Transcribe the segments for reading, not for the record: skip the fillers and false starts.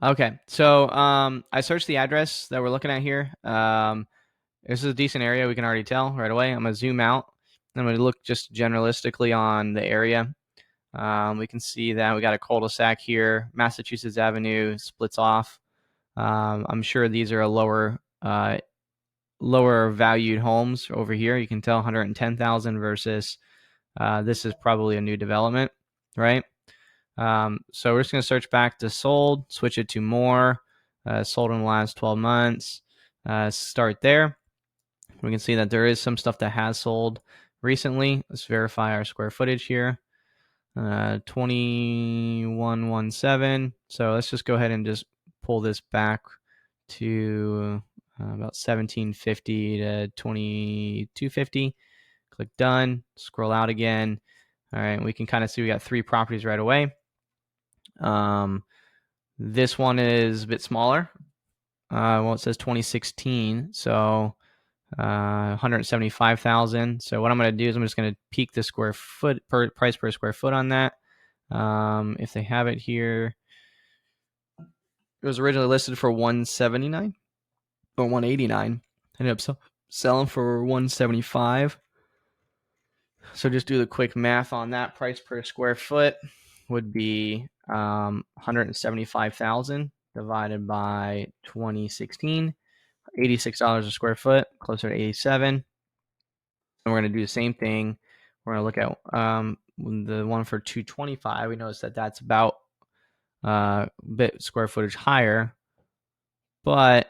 Okay, so I searched the address that we're looking at here. This is a decent area. We can already tell right away. I'm gonna zoom out. I'm gonna look just generalistically on the area. We can see that we got a cul-de-sac here. Massachusetts Avenue splits off. I'm sure these are a lower valued homes over here. You can tell 110,000 versus this is probably a new development, right? So we're just going to search back to sold, switch it to more, sold in the last 12 months, start there. We can see that there is some stuff that has sold recently. Let's verify our square footage here. 2117. So let's just go ahead and just pull this back to about 1750 to 2250. Click done, scroll out again. All right, we can kind of see we got 3 properties right away. This one is a bit smaller. Well, it says 2016, so 175,000. So what I'm going to do is I'm just going to peek the square foot price per square foot on that. If they have it here, it was originally listed for 179 or 189. Ended up selling for 175. So just do the quick math on that. Price per square foot would be 175,000 divided by 2016, $86 a square foot, closer to 87. And we're going to do the same thing. We're going to look at the one for 225. We notice that that's about a bit square footage higher, but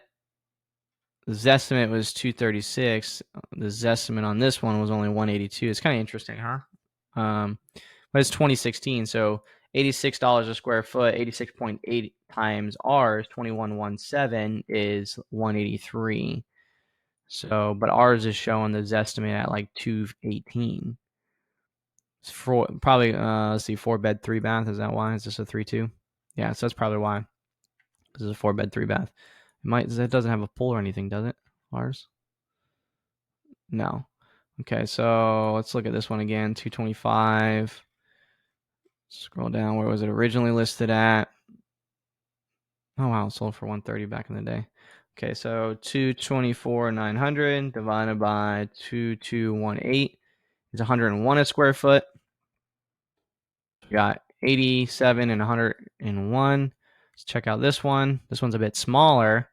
the Zestimate was 236. The Zestimate on this one was only 182. It's kind of interesting, huh? But it's 2016, so $86 a square foot, 86.8 times ours, 2117 is 183. So, but ours is showing the Zestimate at like 218. It's probably let's see, 4-bed, 3-bath. Is that why? Is this a 3-2? Yeah, so that's probably why. This is a 4-bed, 3-bath. It doesn't have a pool or anything, does it? Ours? No. Okay, so let's look at this one again. 225. Scroll down. Where was it originally listed at? Oh wow, it sold for 130 back in the day. Okay, so 224,900 divided by 2218 is 101 a square foot. We got 87 and 101. Let's check out this one. This one's a bit smaller,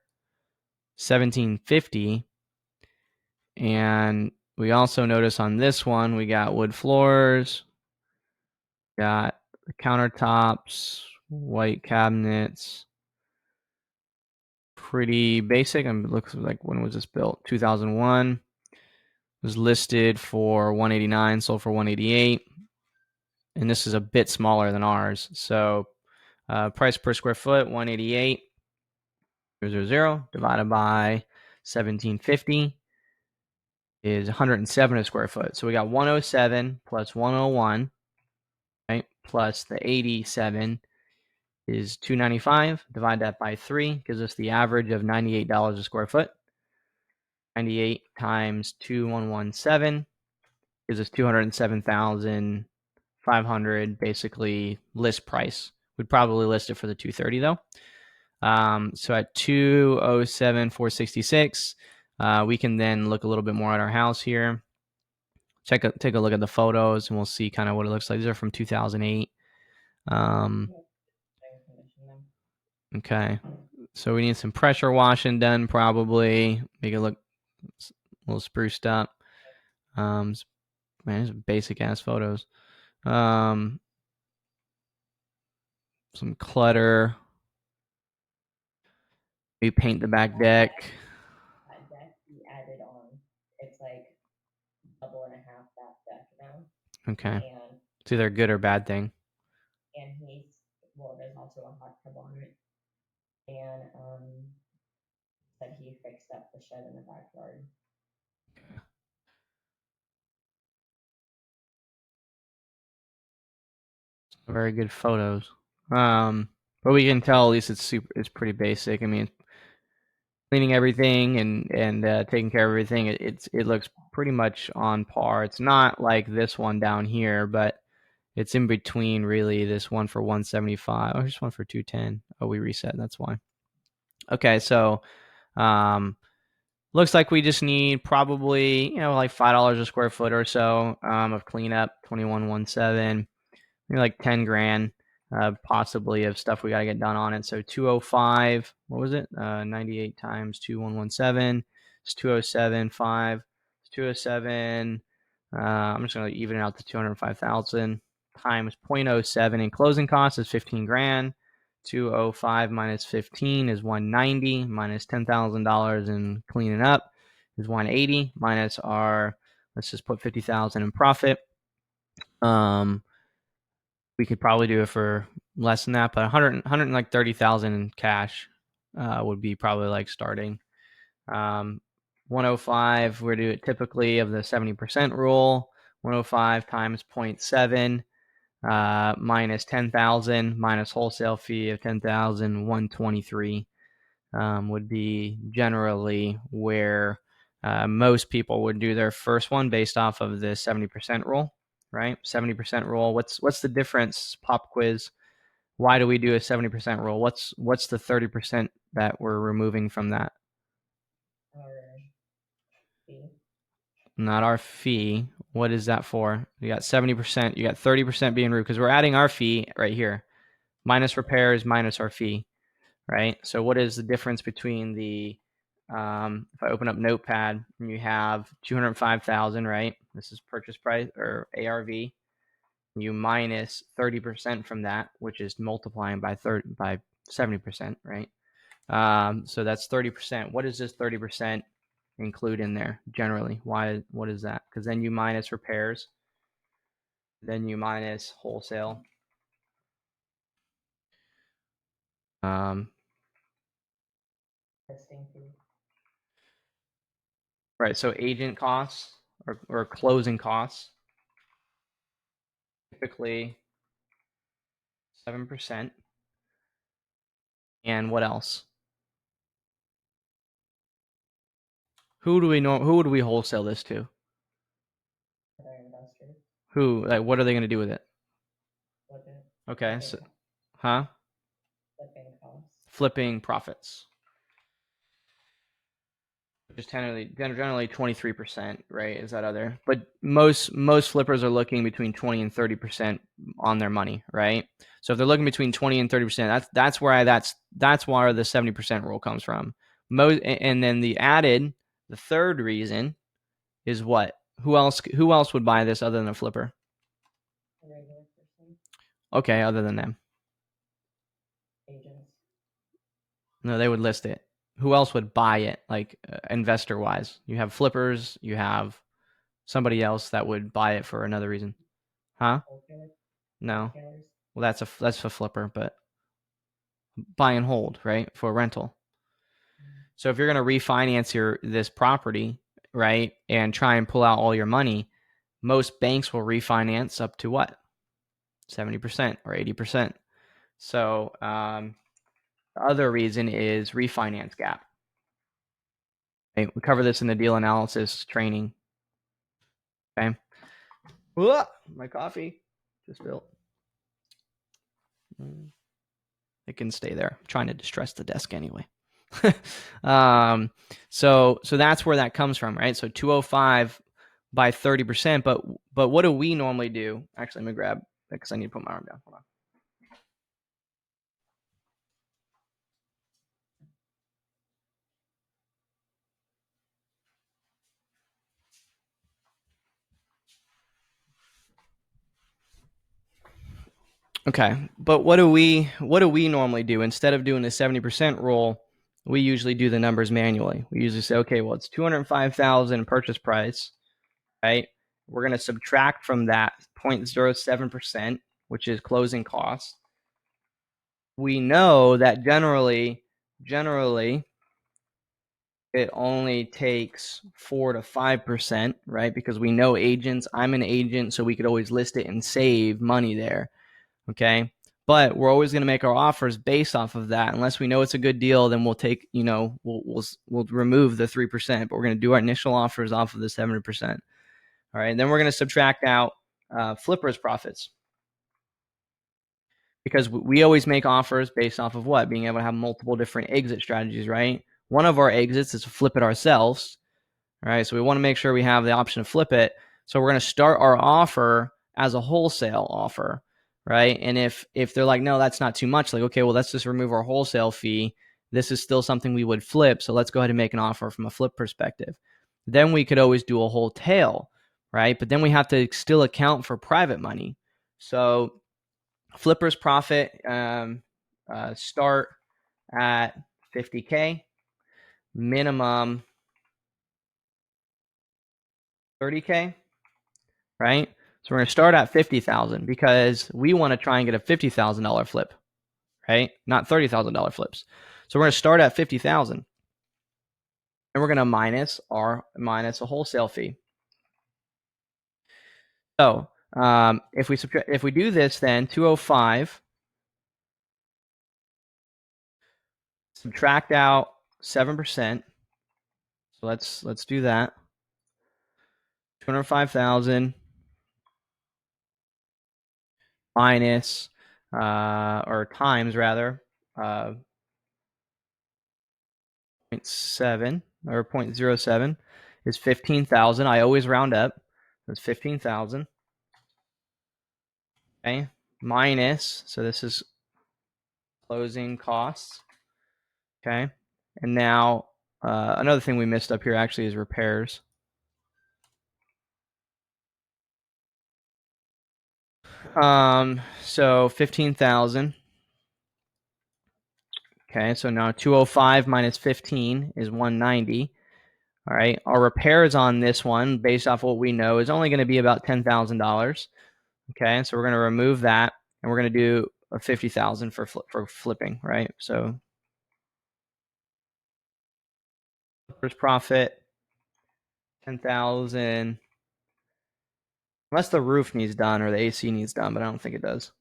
1750. And we also notice on this one we got wood floors, got the countertops, white cabinets. Pretty basic. It looks like, when was this built? 2001. It was listed for 189, sold for 188. And this is a bit smaller than ours. So price per square foot, 188. 000 divided by 1750 is 107 a square foot. So we got 107 plus 101, right? Plus the 87 is 295. Divide that by 3 gives us the average of $98 a square foot. 98 times 2117 gives us 207,500 basically list price. We'd probably list it for the 230 though. So at 207,466, we can then look a little bit more at our house here. Take a look at the photos and we'll see kind of what it looks like. These are from 2008. Okay, so we need some pressure washing done probably. Make it look a little spruced up. Man, these are basic ass photos. Some clutter. We paint the back deck. That deck we added on. It's like double and a half that deck now. Okay. And It's either a good or bad thing. and there's also a hot tub on it. And said he fixed up the shed in the backyard. Very good photos. But we can tell at least it's pretty basic. I mean, cleaning everything and taking care of everything. It looks pretty much on par. It's not like this one down here, but It's in between really this one for 175. Oh, just one for 210. Oh, we reset. That's why. Okay, so looks like we just need probably, like $5 a square foot or so of cleanup, 2117. Maybe like 10 grand possibly of stuff we got to get done on it. So 205, what was it? 98 times 2117. It's 207.5. It's 207. I'm just going to even it out to 205,000 times 0.07 in closing costs is 15 grand. 205 minus 15 is 190 minus $10,000 in cleaning up is 180 minus our, let's just put 50,000 in profit. We could probably do it for less than that, but 130,000 in cash would be probably like starting. 105, we're do it typically of the 70% rule. 105 times 0.7 minus 10,000 minus wholesale fee of 10,000, 123 would be generally where most people would do their first one based off of the 70% rule, right? 70% rule. What's the difference? Pop quiz. Why do we do a 70% rule? What's the 30% that we're removing from that? Our fee. Not our fee. What is that for? You got 70%. You got 30% being removed because we're adding our fee right here. Minus repairs minus our fee, right? So what is the difference between the if I open up Notepad and you have 205,000, right? This is purchase price or ARV. You minus 30% from that, which is multiplying by 70%, right? So that's 30%. What does this 30% include in there generally? Why? What is that? Because then you minus repairs, then you minus wholesale. Um, Listing fee. right. So agent costs or closing costs, typically 7%. And what else? Who do we know? Who would we wholesale this to? Other investors. Who? Like, what are they going to do with it? Flipping. Okay. Flipping, So, huh? flipping costs. Flipping profits. Just generally 23%, right? Is that other? But most flippers are looking between 20 and 30% on their money, right? So if they're looking between 20 and 30%, that's where that's where the 70% rule comes from. And then the third reason is what? Who else would buy this other than a flipper? A regular person. Okay, other than them. Agents. No, they would list it. Who else would buy it, like investor wise? You have flippers, you have somebody else that would buy it for another reason. Huh? Wholesalers. No. Wholesalers. Well, that's a flipper, but buy and hold, right? For a rental. So if you're going to refinance this property, right, and try and pull out all your money, most banks will refinance up to what? 70% or 80%. So the other reason is refinance gap. Okay, we cover this in the deal analysis training. Okay. Whoa, my coffee just spilled. It can stay there. I'm trying to distress the desk anyway. So that's where that comes from, right? So 205 by 30%. But what do we normally do? Actually, let me grab because I need to put my arm down. Hold on. Okay, but what do we normally do instead of doing the 70% rule? We usually do the numbers manually. We usually say, okay, well, it's 205,000 purchase price, right? We're going to subtract from that 0.07%, which is closing costs. We know that generally it only takes 4 to 5%, right? Because we know agents. I'm an agent, so we could always list it and save money there. Okay. But we're always going to make our offers based off of that. Unless we know it's a good deal, then we'll take, we'll remove the 3%, but we're going to do our initial offers off of the 70%. All right. And then we're going to subtract out flippers profits. because we always make offers based off of what? Being able to have multiple different exit strategies, right? One of our exits is to flip it ourselves, right? So we want to make sure we have the option to flip it. So we're going to start our offer as a wholesale offer, right? And if they're like, no, that's not too much, like, okay, well, let's just remove our wholesale fee. This is still something we would flip. So let's go ahead and make an offer from a flip perspective. Then we could always do a wholetail, right? But then we have to still account for private money. So flippers profit start at 50K, minimum 30K, right? So we're going to start at 50,000 because we want to try and get a $50,000 flip, right? Not $30,000 flips. So we're going to start at 50,000 and we're going to minus a wholesale fee. So if we do this, then 205, subtract out 7%. So let's do that. 205,000 minus or times rather 0.7 or 0.07 is 15,000. I always round up. That's 15,000. Okay, minus, so this is closing costs. Okay, and now another thing we missed up here actually is repairs. So 15,000. Okay, so now 205 minus 15 is 190. All right, our repairs on this one, based off what we know, is only going to be about $10,000. Okay, so we're going to remove that, and we're going to do a 50,000 for flipping, right? So first profit 10,000, unless the roof needs done or the AC needs done, but I don't think it does.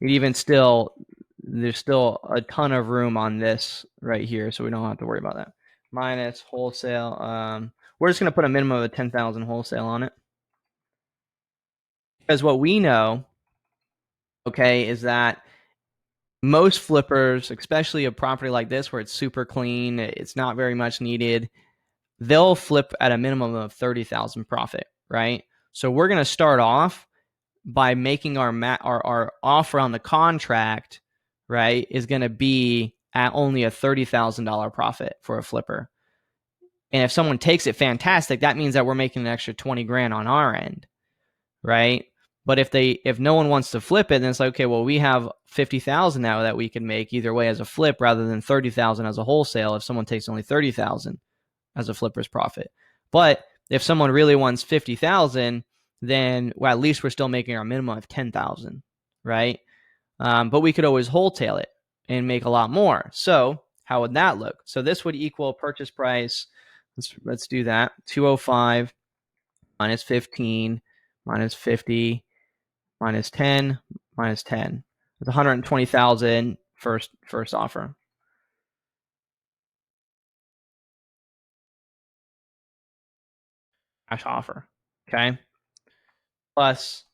Even still, there's still a ton of room on this right here, so we don't have to worry about that. Minus wholesale. We're just going to put a minimum of 10,000 wholesale on it. Because what we know, okay, is that most flippers, especially a property like this where it's super clean, it's not very much needed, they'll flip at a minimum of 30,000 profit, right? So we're going to start off by making our offer on the contract, right, is going to be at only a $30,000 profit for a flipper. And if someone takes it, fantastic. That means that we're making an extra 20 grand on our end, right? But if no one wants to flip it, then it's like, okay, well, we have 50,000 now that we can make either way as a flip rather than 30,000 as a wholesale if someone takes only 30,000 as a flipper's profit. But if someone really wants 50,000, then at least we're still making our minimum of 10,000, right? But we could always wholetail it and make a lot more. So how would that look? So this would equal purchase price. Let's do that. 205 minus 15 minus 50 minus 10 minus 10. It's 120,000 first offer. Cash offer. Okay. Plus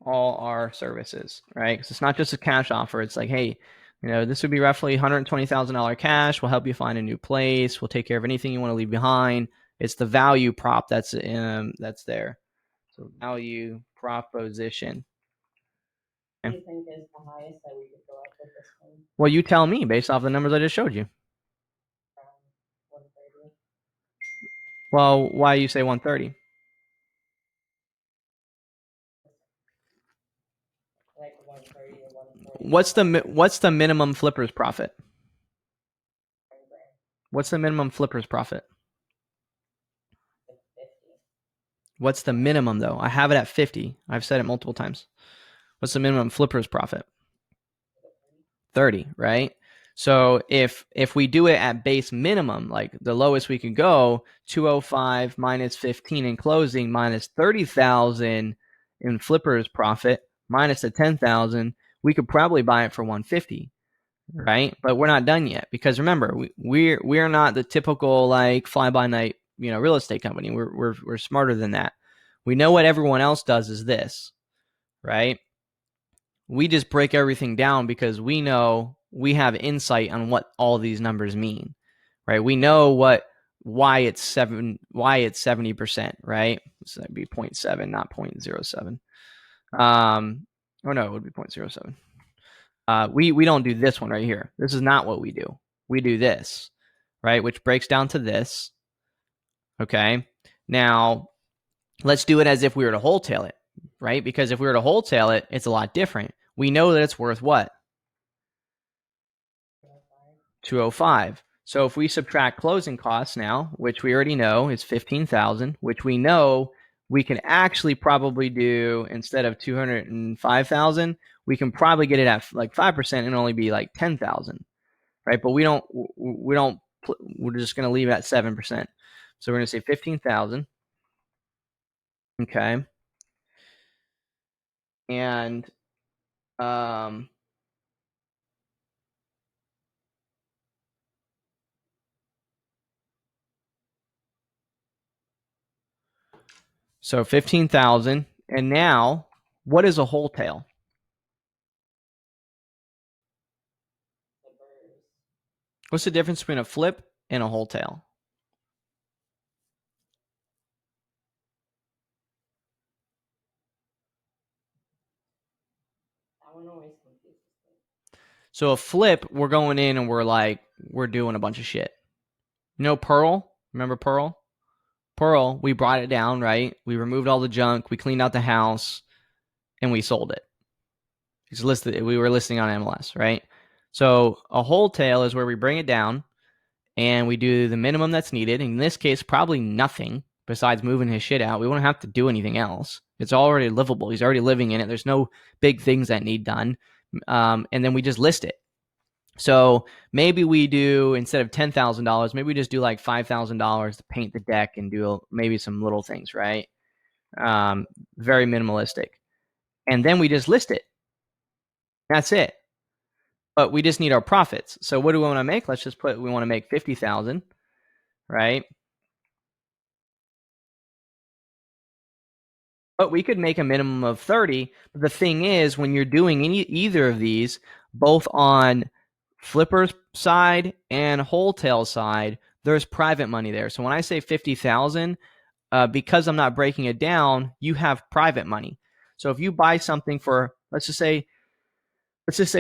all our services, right? Because it's not just a cash offer. It's like, hey, this would be roughly $120,000 cash. We'll help you find a new place. We'll take care of anything you want to leave behind. It's the value prop that's there. So value proposition. What do you think is the highest that we could go up with this one? Well, you tell me based off the numbers I just showed you. 130. Well, why you say 130? Like 130 to 140. What's the minimum flipper's profit? What's the minimum flipper's profit? 50. What's the minimum though? I have it at 50. I've said it multiple times. What's the minimum flipper's profit? 30, right? So if we do it at base minimum, like the lowest we can go, 205 minus 15 in closing minus 30,000 in flippers profit minus the 10,000, we could probably buy it for 150, right? But we're not done yet because remember, we're not the typical like fly by night, real estate company. We're smarter than that. We know what everyone else does is this, right? we just break everything down because we know we have insight on what all these numbers mean, right? We know why it's 70%, right? So that'd be 0.7, not 0.07. Or no, it would be 0.07. We don't do this one right here. This is not what we do. We do this, right? Which breaks down to this. Okay. Now let's do it as if we were to wholetail it, right? Because if we were to wholetail it, it's a lot different. We know that it's worth what? 205. So if we subtract closing costs now, which we already know is 15,000, which we know we can actually probably do instead of 205,000, we can probably get it at like 5% and only be like 10,000, right? But we're just going to leave it at 7%. So we're going to say 15,000. Okay. And so 15,000. And now, what is a wholetail? What's the difference between a flip and a wholetail? That one always confuses me. So a flip, we're going in and we're doing a bunch of shit. You know Pearl? Remember Pearl? Pearl, we brought it down, right? We removed all the junk, we cleaned out the house, and we sold it. We were listing on MLS, right? So a wholetail is where we bring it down and we do the minimum that's needed. In this case, probably nothing besides moving his shit out. We won't have to do anything else. It's already livable. He's already living in it. There's no big things that need done. And then we just list it. So maybe we do, instead of $10,000, maybe we just do like $5,000 to paint the deck and do maybe some little things, right? Very minimalistic. And then we just list it. That's it. But we just need our profits. So what do we want to make? Let's just put, we want to make 50,000, right? But we could make a minimum of 30. But the thing is, when you're doing either of these, both on flipper's side and wholetail side, there's private money there. So when I say 50,000, because I'm not breaking it down, you have private money. So if you buy something for, let's just say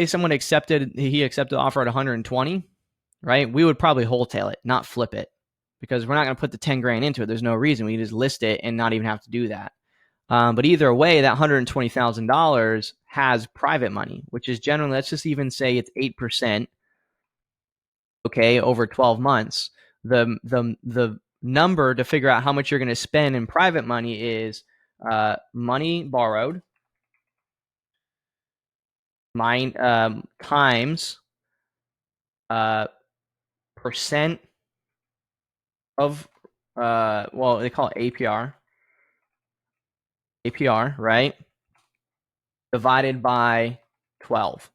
someone accepted the offer at 120, right? We would probably wholetail it, not flip it, because we're not going to put the 10 grand into it. There's no reason. We can just list it and not even have to do that. But either way, that $120,000 has private money, which is generally, let's just even say it's 8%, okay, over 12 months. The number to figure out how much you're going to spend in private money is money borrowed times percent of well, they call it APR, right? Divided by 12.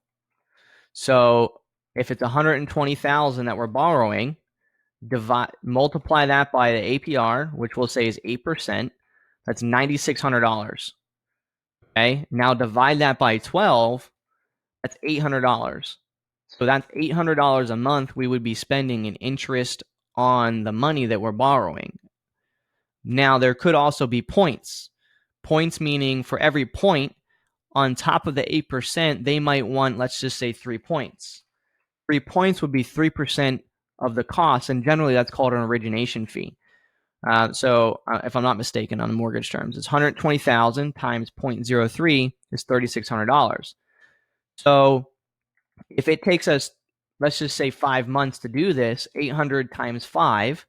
So if it's 120,000 that we're borrowing, multiply that by the APR, which we'll say is 8%. That's $9,600. Okay. Now divide that by 12. That's $800. So that's $800 a month we would be spending in interest on the money that we're borrowing. Now there could also be points. Points meaning for every point on top of the 8%, they might want, let's just say 3 points. 3 points would be 3% of the cost, and generally that's called an origination fee. So if I'm not mistaken on the mortgage terms, it's 120,000 times 0.03 is $3,600. So if it takes us, let's just say 5 months to do this, 800 times 5,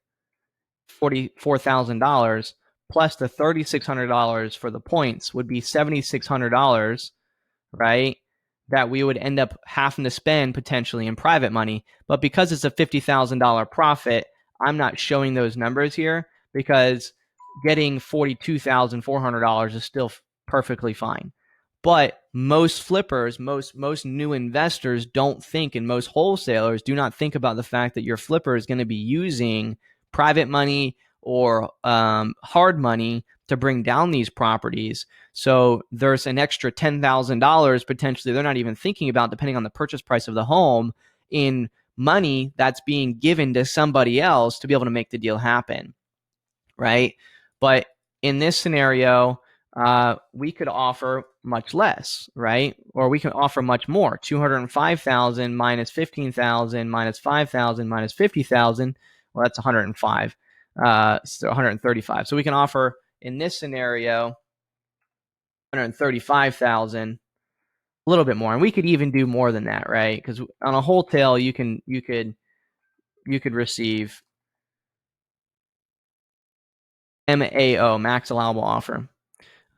$44,000 plus the $3,600 for the points would be $7,600, right? That we would end up having to spend potentially in private money. But because it's a $50,000 profit, I'm not showing those numbers here because getting $42,400 is still perfectly fine. But most flippers, most new investors don't think, and most wholesalers do not think about the fact that your flipper is going to be using private money or hard money to bring down these properties. So there's an extra $10,000 potentially they're not even thinking about, depending on the purchase price of the home, in money that's being given to somebody else to be able to make the deal happen, right? But in this scenario, we could offer much less, right? Or we can offer much more. 205,000 minus 15,000 minus 5,000 minus 50,000. Well, that's 105. So 135. So we can offer in this scenario 135,000, a little bit more, and we could even do more than that, right? Because on a wholetail, you could receive MAO, max allowable offer.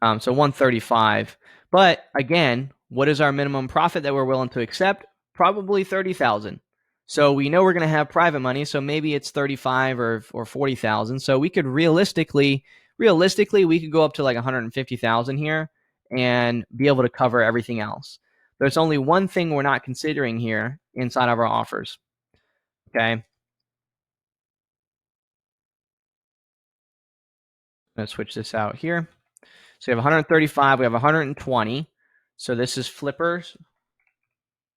So 135. But again, what is our minimum profit that we're willing to accept? Probably 30,000. So we know we're going to have private money, so maybe it's 35 or 40,000. So we could realistically we could go up to like 150,000 here and be able to cover everything else. There's only one thing we're not considering here inside of our offers. Okay. I'm going to switch this out here. So we have 135, we have 120. So this is flippers.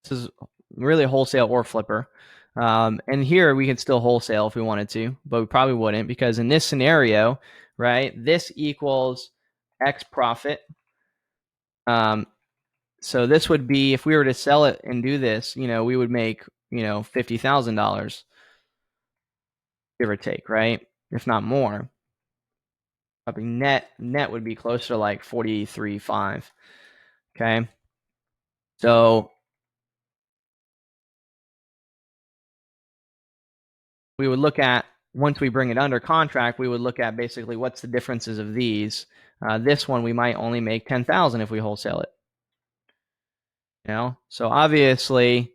This is really a wholesale or flipper. And here we can still wholesale if we wanted to, but we probably wouldn't, because in this scenario, right, this equals X profit. So this would be, if we were to sell it and do this, we would make, $50,000, give or take, right? If not more. Probably net would be closer to like 43.5. Okay. So we would look at, once we bring it under contract, we would look at basically what's the differences of these. This one, we might only make 10,000 if we wholesale it. So obviously,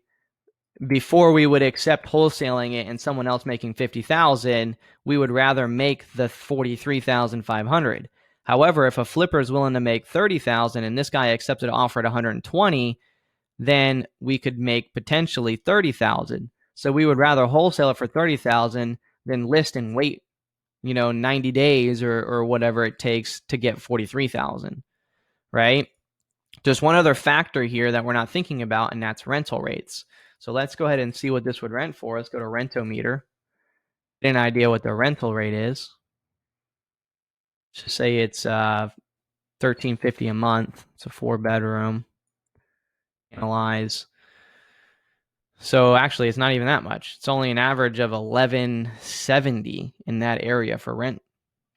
before we would accept wholesaling it and someone else making 50,000, we would rather make the 43,500. However, if a flipper is willing to make 30,000 and this guy accepted an offer at 120, then we could make potentially 30,000. So we would rather wholesale it for 30,000 than list and wait, 90 days or whatever it takes to get 43,000, right? Just one other factor here that we're not thinking about, and that's rental rates. So let's go ahead and see what this would rent for. Let's go to Rentometer. Get an idea what the rental rate is. Just say it's $1,350 a month. It's a 4-bedroom. Analyze. So actually, it's not even that much. It's only an average of $1,170 in that area for rent,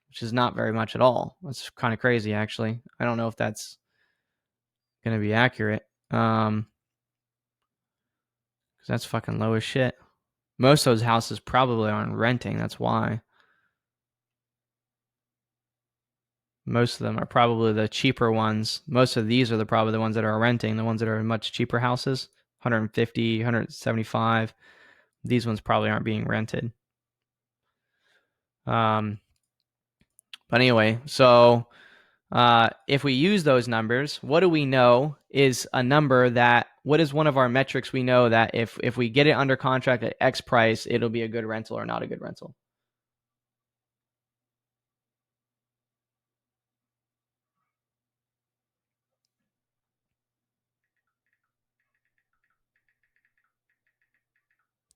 which is not very much at all. That's kind of crazy, actually. I don't know if that's going to be accurate. Because that's fucking low as shit. Most of those houses probably aren't renting. That's why. Most of them are probably the cheaper ones. Most of these are probably the ones that are renting, the ones that are much cheaper houses, 150, 175. These ones probably aren't being rented. But anyway, so if we use those numbers, what do we know is a number that, what is one of our metrics we know that if we get it under contract at X price, it'll be a good rental or not a good rental?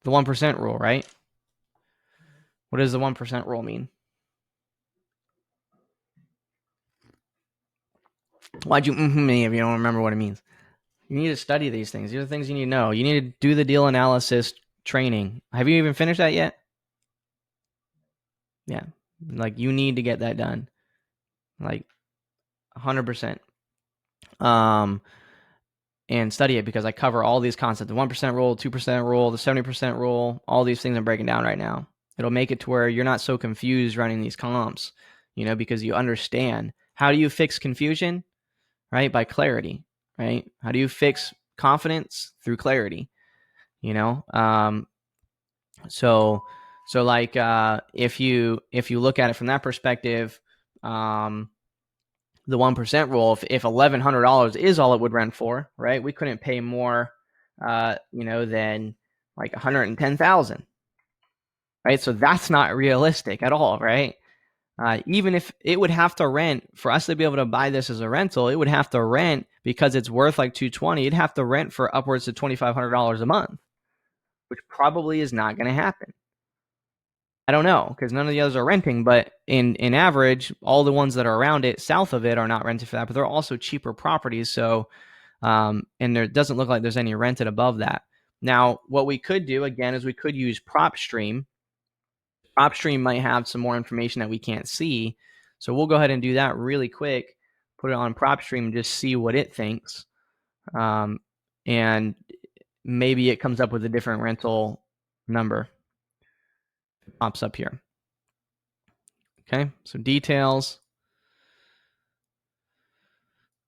The 1% rule, right? What does the 1% rule mean? Why'd you me if you don't remember what it means? You need to study these things. These are the things you need to know. You need to do the deal analysis training. Have you even finished that yet? Yeah. Like, you need to get that done. Like, 100%. And study it, because I cover all these concepts. The 1% rule, 2% rule, the 70% rule, all these things I'm breaking down right now. It'll make it to where you're not so confused running these comps, because you understand. How do you fix confusion? Right? By clarity, right? How do you fix confidence? Through clarity, So like, if you look at it from that perspective, the 1% rule, if $1,100 is all it would rent for, right? We couldn't pay more, than like 110,000, right? So that's not realistic at all, right? even if it would have to rent for us to be able to buy this as a rental, it would have to rent because it's worth like $220. It'd have to rent for upwards of $2,500 a month, which probably is not going to happen. I don't know because none of the others are renting, but in average, all the ones that are around it, south of it, are not rented for that. But they're also cheaper properties, so and there doesn't look like there's any rented above that. Now, what we could do again is we could use PropStream. PropStream might have some more information that we can't see, so we'll go ahead and do that really quick. Put it on PropStream and just see what it thinks, and maybe it comes up with a different rental number. It pops up here. Okay, so details.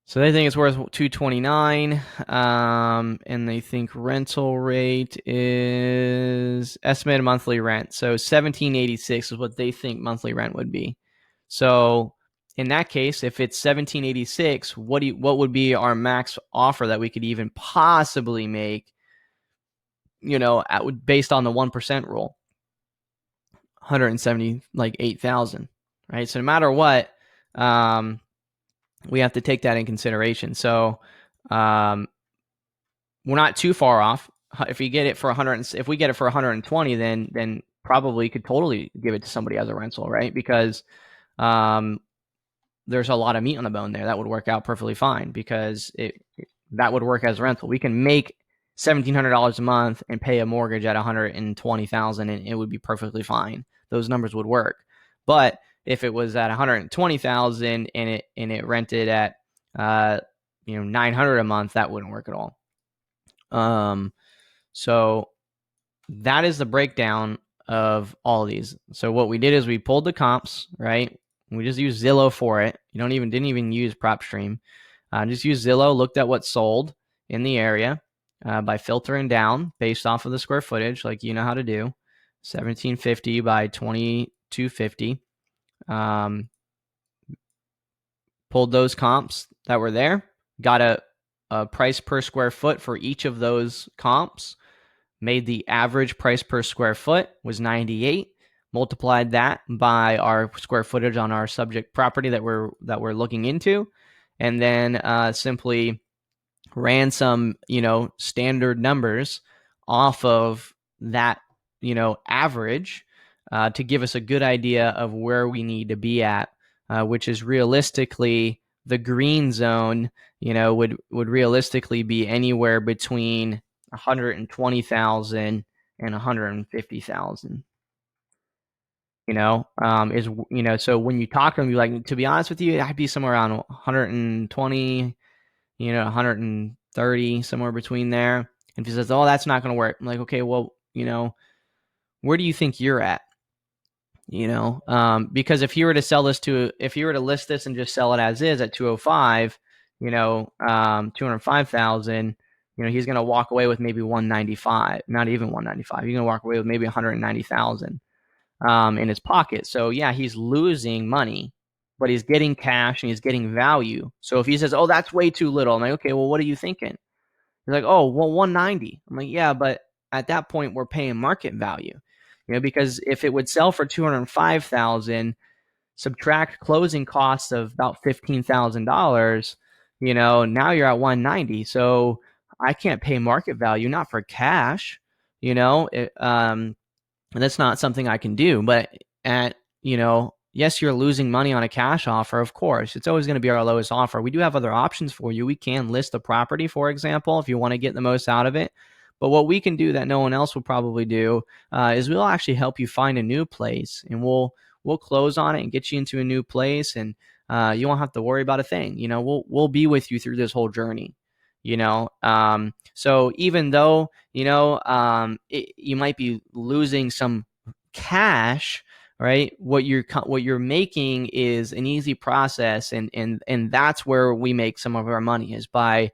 So they think it's worth $229, and they think rental rate is estimated monthly rent. So $1,786 is what they think monthly rent would be. So in that case, if it's $1,786, what would be our max offer that we could even possibly make? Based on the 1% rule, 178,000, right? So no matter what, we have to take that in consideration. So we're not too far off. If we get it for 120, then probably could totally give it to somebody as a rental, right? Because there's a lot of meat on the bone there. That would work out perfectly fine because that would work as a rental. We can make $1,700 a month and pay a mortgage at $120,000, and it would be perfectly fine. Those numbers would work. But if it was at $120,000 and it rented at $900 a month, that wouldn't work at all. So that is the breakdown of all of these. So what we did is we pulled the comps, right? We just used Zillow for it. You didn't even use PropStream. Just use Zillow, looked at what sold in the area by filtering down based off of the square footage, like you know how to do. 1750 by 2250. Pulled those comps that were there, got a price per square foot for each of those comps, made the average price per square foot was 98, multiplied that by our square footage on our subject property that we're looking into, and then simply ran some standard numbers off of that average to give us a good idea of where we need to be at, which is realistically the green zone. Would realistically be anywhere between 120,000 and 150,000. So when you talk to them, you're like, to be honest with you, I'd be somewhere around 120, 130, somewhere between there. And if he says, oh, that's not going to work, I'm like, okay, well, where do you think you're at? Because if you were to list this and just sell it as is at 205, 205,000, he's going to walk away with maybe 195, not even 195. He's going to walk away with maybe 190,000 in his pocket. So yeah, he's losing money, but he's getting cash and he's getting value. So if he says, oh, that's way too little, I'm like, okay, well, what are you thinking? He's like, oh, well, 190. I'm like, yeah, but at that point we're paying market value, because if it would sell for 205,000, subtract closing costs of about $15,000, now you're at 190. So I can't pay market value, not for cash, and that's not something I can do. But yes, you're losing money on a cash offer. Of course, it's always going to be our lowest offer. We do have other options for you. We can list a property, for example, if you want to get the most out of it. But what we can do that no one else will probably do is we'll actually help you find a new place, and we'll close on it and get you into a new place, and you won't have to worry about a thing. We'll be with you through this whole journey. So even though you might be losing some cash, right? What you're making is an easy process, and that's where we make some of our money, is by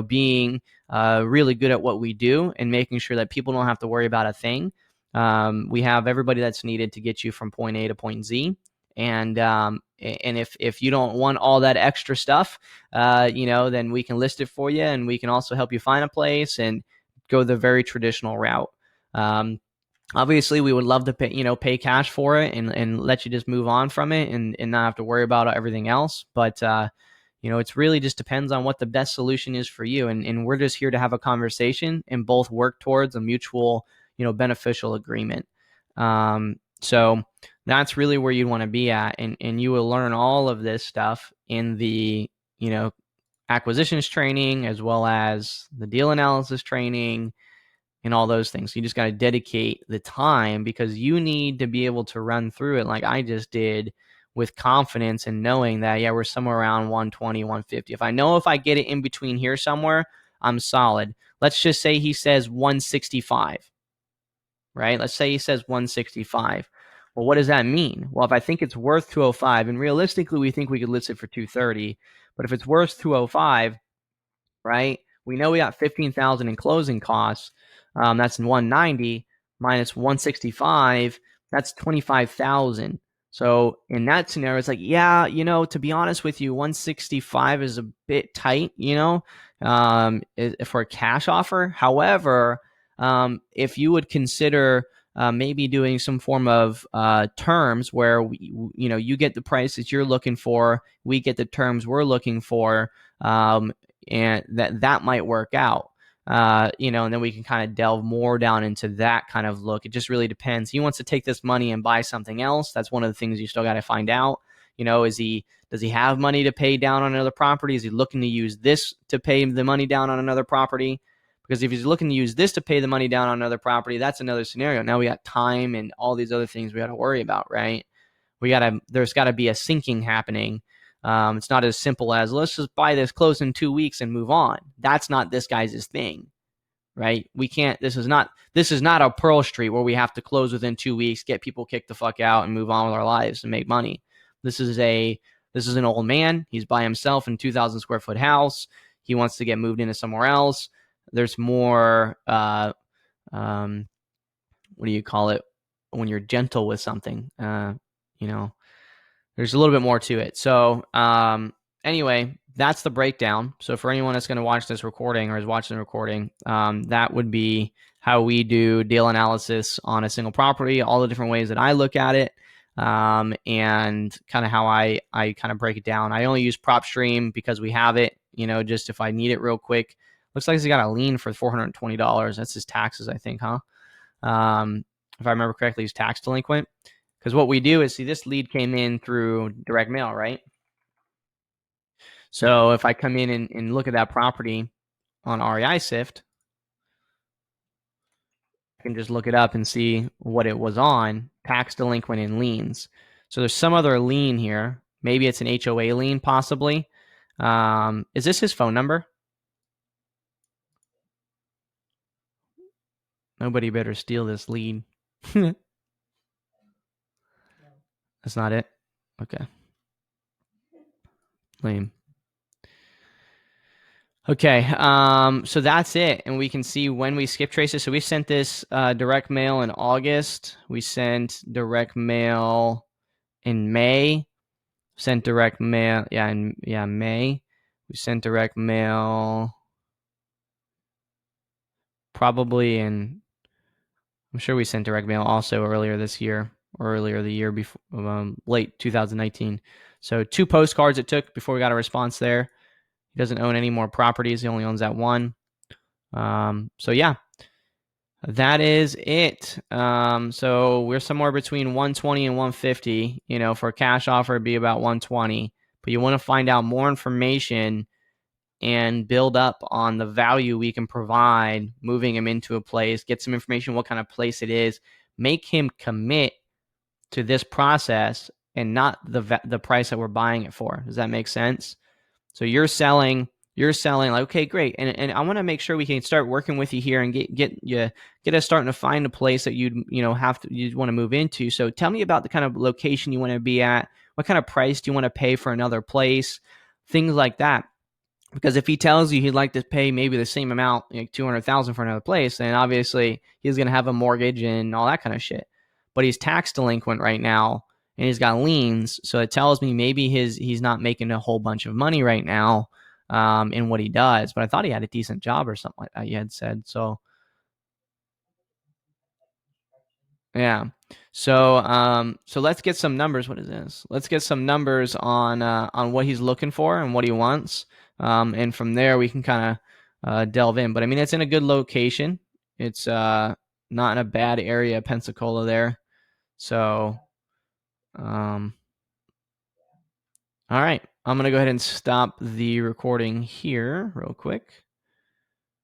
being really good at what we do and making sure that people don't have to worry about a thing. We have everybody that's needed to get you from point A to point Z. And if you don't want all that extra stuff, then we can list it for you, and we can also help you find a place and go the very traditional route. Obviously, we would love to pay cash for it and let you just move on from it and not have to worry about everything else. But it's really just depends on what the best solution is for you. And we're just here to have a conversation and both work towards a mutual, beneficial agreement. So that's really where you'd want to be at. And you will learn all of this stuff in the, acquisitions training as well as the deal analysis training and all those things. So you just got to dedicate the time because you need to be able to run through it like I just did with confidence and knowing that, yeah, we're somewhere around 120, 150. If I know if I get it in between here somewhere, I'm solid. Let's just say he says 165, right? Let's say he says 165. Well, what does that mean? Well, if I think it's worth 205, and realistically, we think we could list it for 230, but if it's worth 205, right? We know we got 15,000 in closing costs. That's 190 minus 165. That's 25,000. So in that scenario, it's like, yeah, to be honest with you, 165 is a bit tight, for a cash offer. However, if you would consider maybe doing some form of terms where you get the price that you're looking for, we get the terms we're looking for, and that might work out. And then we can kind of delve more down into that kind of look. It just really depends. He wants to take this money and buy something else. That's one of the things you still got to find out. Does he have money to pay down on another property? Is he looking to use this to pay the money down on another property? Because if he's looking to use this to pay the money down on another property, that's another scenario. Now we got time and all these other things we got to worry about, right? There's got to be a syncing happening. It's not as simple as let's just buy this close in 2 weeks and move on. That's not this guy's thing, right? We can't. This is not a Pearl Street where we have to close within 2 weeks, get people kicked the fuck out, and move on with our lives and make money. This is an old man. He's by himself in a 2,000 square foot house. He wants to get moved into somewhere else. There's more. What do you call it when you're gentle with something? There's a little bit more to it. So anyway, that's the breakdown. So for anyone that's going to watch this recording or is watching the recording, that would be how we do deal analysis on a single property, all the different ways that I look at it, and kind of how I kind of break it down. I only use PropStream because we have it, just if I need it real quick. Looks like he's got a lien for $420. That's his taxes, I think, huh? If I remember correctly, he's tax delinquent. Because what we do is, see, this lead came in through direct mail, right? So if I come in and look at that property on REI Sift, I can just look it up and see what it was on, tax delinquent and liens. So there's some other lien here. Maybe it's an HOA lien, possibly. Is this his phone number? Nobody better steal this lead. That's not it? Okay. Lame. Okay, so that's it, and we can see when we skip traces. So we sent this direct mail in August. We sent direct mail in May. Sent direct mail, May. We sent direct mail probably in. I'm sure we sent direct mail also earlier this year, or earlier the year before, late 2019. So 2 postcards it took before we got a response there. He doesn't own any more properties. He only owns that one. So yeah, that is it. So we're somewhere between 120 and 150. For a cash offer, it'd be about 120. But you want to find out more information and build up on the value we can provide, moving him into a place, get some information, what kind of place it is, make him commit to this process and not the price that we're buying it for. Does that make sense? So you're selling like, okay, great. And I want to make sure we can start working with you here and get us starting to find a place that you'd want to move into. So tell me about the kind of location you want to be at. What kind of price do you want to pay for another place? Things like that. Because if he tells you he'd like to pay maybe the same amount, like $200,000 for another place, then obviously he's going to have a mortgage and all that kind of shit. But he's tax delinquent right now, and he's got liens, so it tells me maybe he's not making a whole bunch of money right now in what he does. But I thought he had a decent job or something like that. You had said so. Yeah. So let's get some numbers. What is this? Let's get some numbers on what he's looking for and what he wants. And from there we can kind of delve in. But I mean, it's in a good location. It's not in a bad area, Pensacola there. So, all right. I'm gonna go ahead and stop the recording here real quick.